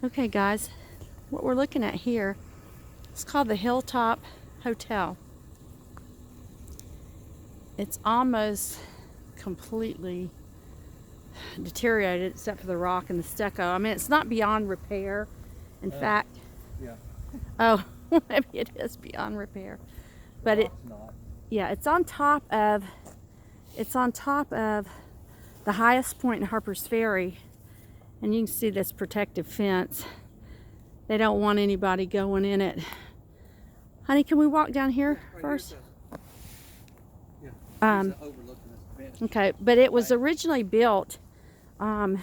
Okay guys, what we're looking at here is called the Hilltop Hotel. It's almost completely deteriorated except for the rock and the stucco. I mean, it's not beyond repair. In fact, yeah. Oh, maybe it is beyond repair. But it's on top of the highest point in Harper's Ferry, and you can see this protective fence. They don't want anybody going in it. Honey, can we walk down here first? Okay, but it was originally built, I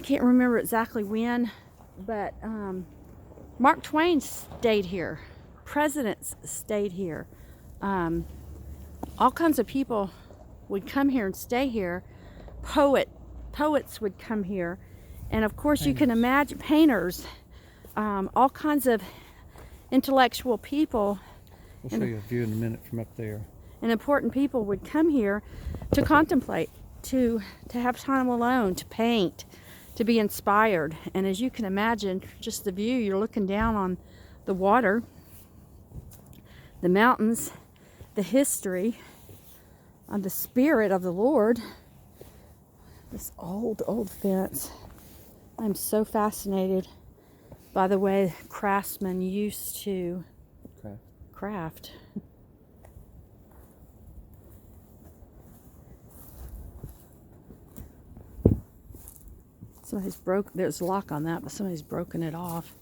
can't remember exactly when, but Mark Twain stayed here. Presidents stayed here. All kinds of people would come here and stay here. Poets would come here. And of course, you can imagine painters, all kinds of intellectual people. We'll show you a view in a minute from up there. And important people would come here to contemplate, to have time alone, to paint, to be inspired. And as you can imagine, just the view, you're looking down on the water, the mountains, the history, the spirit of the Lord. This old fence. I'm so fascinated by the way craftsmen used to craft. There's a lock on that, but somebody's broken it off.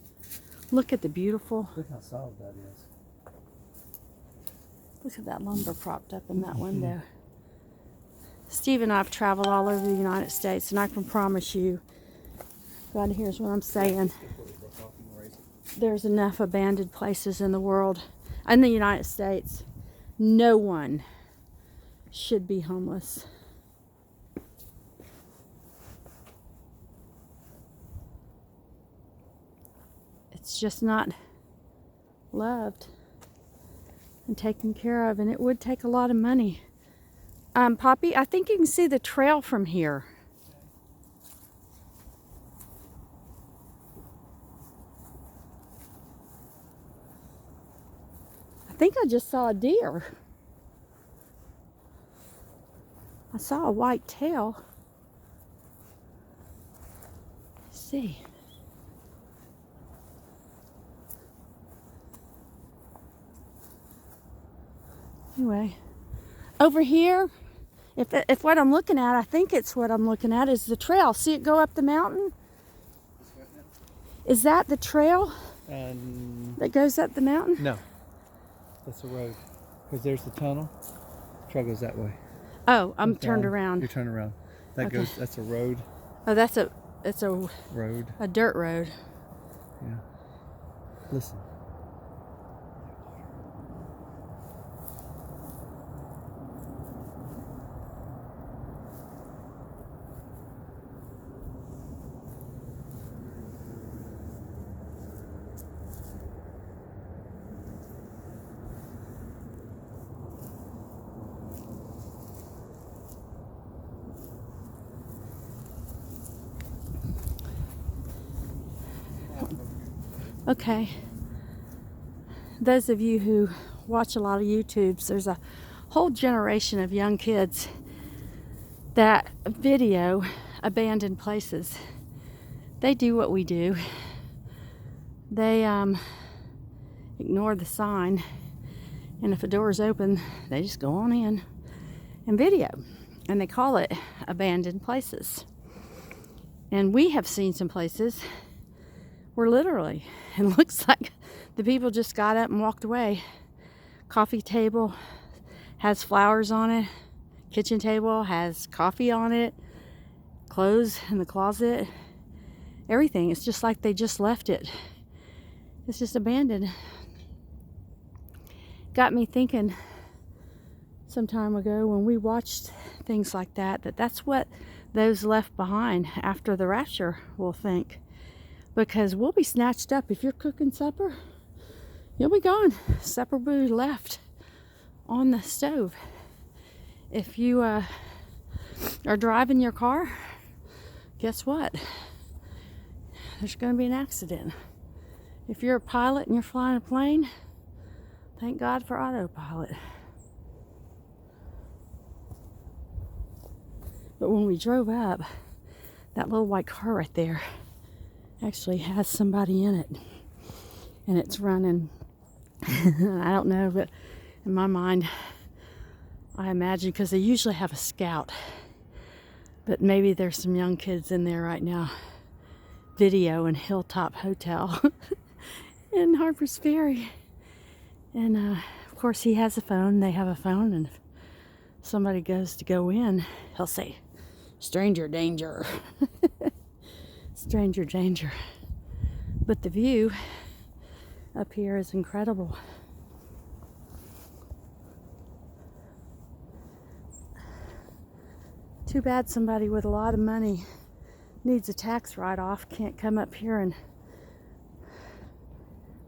Look at the beautiful. Look how solid that is. Look at that lumber propped up in that window. Steve and I have traveled all over the United States, and I can promise you, God, here's what I'm saying. There's enough abandoned places in the world, in the United States. No one should be homeless. It's just not loved and taken care of, and it would take a lot of money. Poppy, I think you can see the trail from here. I think I just saw a deer. I saw a white tail. Let's see. Anyway, over here, if what I'm looking at, I think it's what I'm looking at, is the trail. See it go up the mountain? Is that the trail that goes up the mountain? No, that's a road. Because there's the tunnel. The trail goes that way. Oh, I'm turned around. You're turned around. That goes. That's a road. Oh, it's a road. A dirt road. Yeah. Listen. Okay, those of you who watch a lot of YouTubes, there's a whole generation of young kids that video abandoned places. They do what we do. They ignore the sign, and if a door is open, they just go on in and video, and they call it abandoned places. And we have seen some places where literally it looks like the people just got up and walked away. Coffee table has flowers on it. Kitchen table has coffee on it. Clothes in the closet. Everything. It's just like they just left it. It's just abandoned. Got me thinking some time ago when we watched things like that, that's what those left behind after the rapture will think. Because we'll be snatched up. If you're cooking supper, you'll be gone. Supper will be left on the stove. If you are driving your car, guess what? there's going to be an accident. If you're a pilot and you're flying a plane, thank God for autopilot. But when we drove up, that little white car right there actually has somebody in it. And it's running. I don't know, but in my mind, I imagine, because they usually have a scout, but maybe there's some young kids in there right now videoing Hilltop Hotel in Harper's Ferry. And of course he has a phone, they have a phone, and if somebody goes to go in, he'll say, stranger danger. Stranger danger. But the view up here is incredible. Too bad somebody with a lot of money needs a tax write-off can't come up here and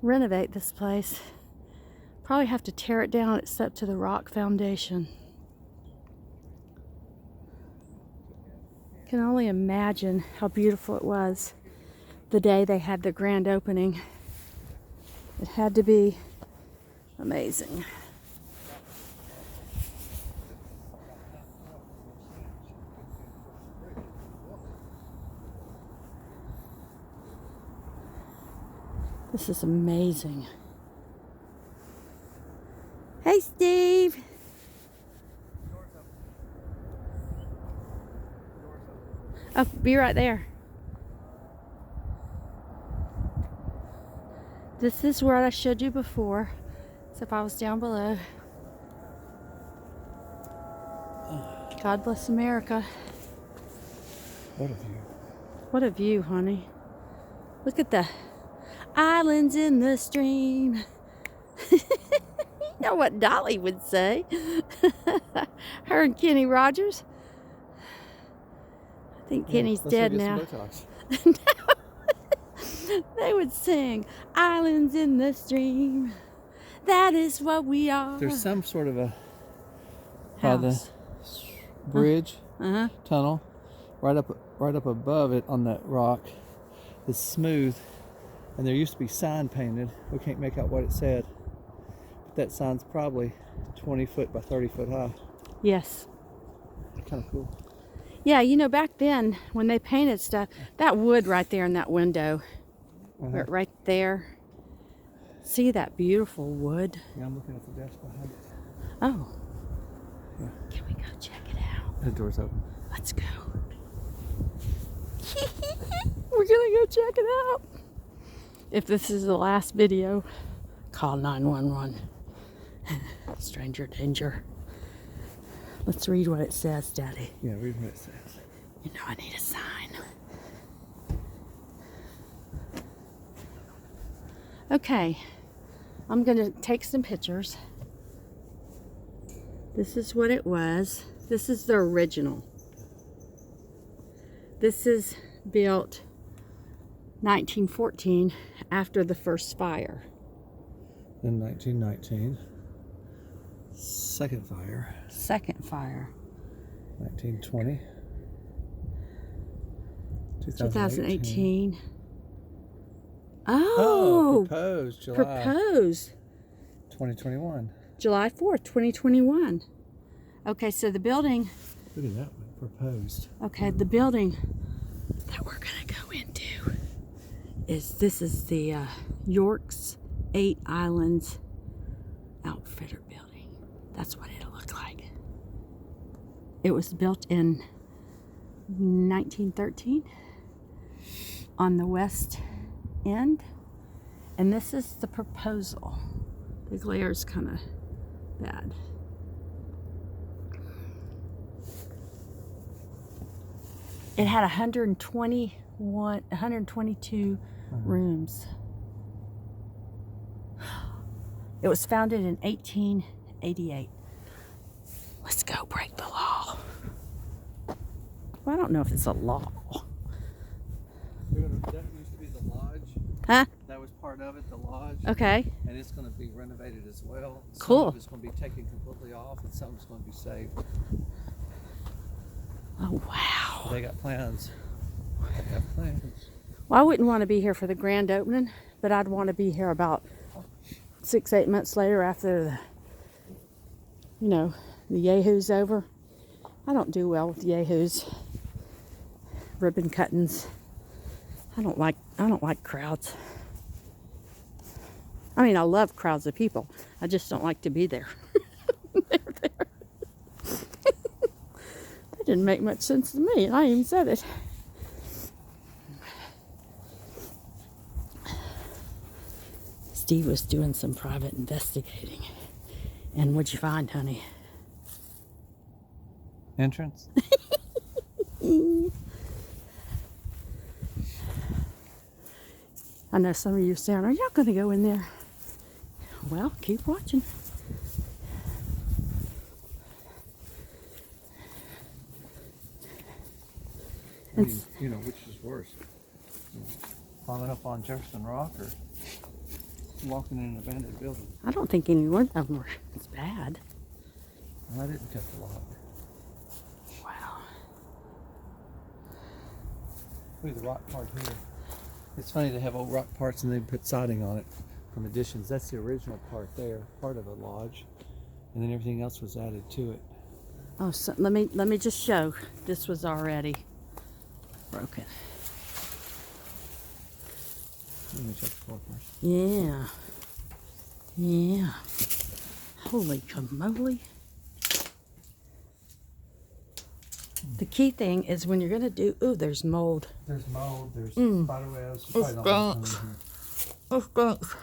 renovate this place. Probably have to tear it down except to the rock foundation. Can only imagine how beautiful it was the day they had the grand opening. It had to be amazing. This is amazing. Hey, Steve. Oh, be right there. This is where I showed you before, except I was down below. God bless America. What a view. What a view, honey. Look at the islands in the stream. You know what Dolly would say. Her and Kenny Rogers. I think Kenny's dead now. They would sing, islands in the stream. That is what we are. There's some sort of a house. The bridge, tunnel, right up above it on that rock. It's smooth, and there used to be sign painted. We can't make out what it said, but that sign's probably 20 foot by 30 foot high. Yes. Kind of cool. Yeah, you know, back then when they painted stuff, that wood right there in that window, right there. See that beautiful wood? Yeah, I'm looking at the desk behind it. Oh. Yeah. Can we go check it out? The door's open. Let's go. We're gonna go check it out. If this is the last video, call 911. Stranger danger. Let's read what it says, Daddy. Yeah, read what it says. You know I need a sign. Okay, I'm gonna take some pictures. This is what it was. This is the original. This is built 1914 after the first fire. In 1919. Second fire. Second fire. 1920. 2018. Oh, proposed July. Proposed. 2021. July 4th, 2021. Okay, so the building. Look at that one. Proposed. Okay, the building that we're gonna go into is the York's 8 Islands Outfitter building. That's what it'll look like. It was built in 1913 on the west end, and this is the proposal. The glare is kind of bad. It had 122 rooms. It was founded in 1888. Let's go break the law. Well, I don't know if it's a law. That used to be the lodge. Huh? That was part of it, the lodge. Okay. And it's going to be renovated as well. Cool. Some of it's going to be taken completely off, and some is going to be saved. Oh, wow. They got plans. They have plans. Well, I wouldn't want to be here for the grand opening, but I'd want to be here about 6-8 months later after the, you know, the Yahoo's over. I don't do well with Yahoos. Ribbon cuttings. I don't like crowds. I mean, I love crowds of people. I just don't like to be there. That didn't make much sense to me, and I even said it. Steve was doing some private investigating. And what'd you find, honey? Entrance? I know some of you are saying, are y'all going to go in there? Well, keep watching. You know, which is worse? Climbing up on Jefferson Rock or walking in an abandoned building? I don't think any one of them were as bad. Well, I didn't cut the lock. Wow. Look at the rock part here. It's funny they have old rock parts and they put siding on it from additions. That's the original part there, part of a lodge, and then everything else was added to it. Oh, so let me just show. This was already broken. Let me check the floor first. Yeah. Yeah. Holy camoly. The key thing is when you're going to do... Ooh, there's mold. There's mold, there's spider webs. It stinks. It stinks.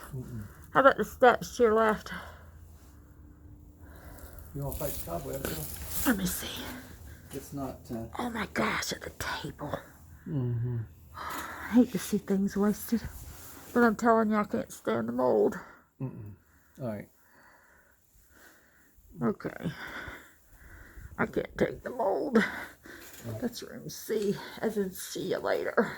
How about the steps to your left? You want to fight the cobwebs? Let me see. It's not... Oh my gosh, at the table. Mm-hmm. I hate to see things wasted. But I'm telling you, I can't stand the mold. Mm-mm. All right. Okay. I can't take the mold. That's room C, as in see you later.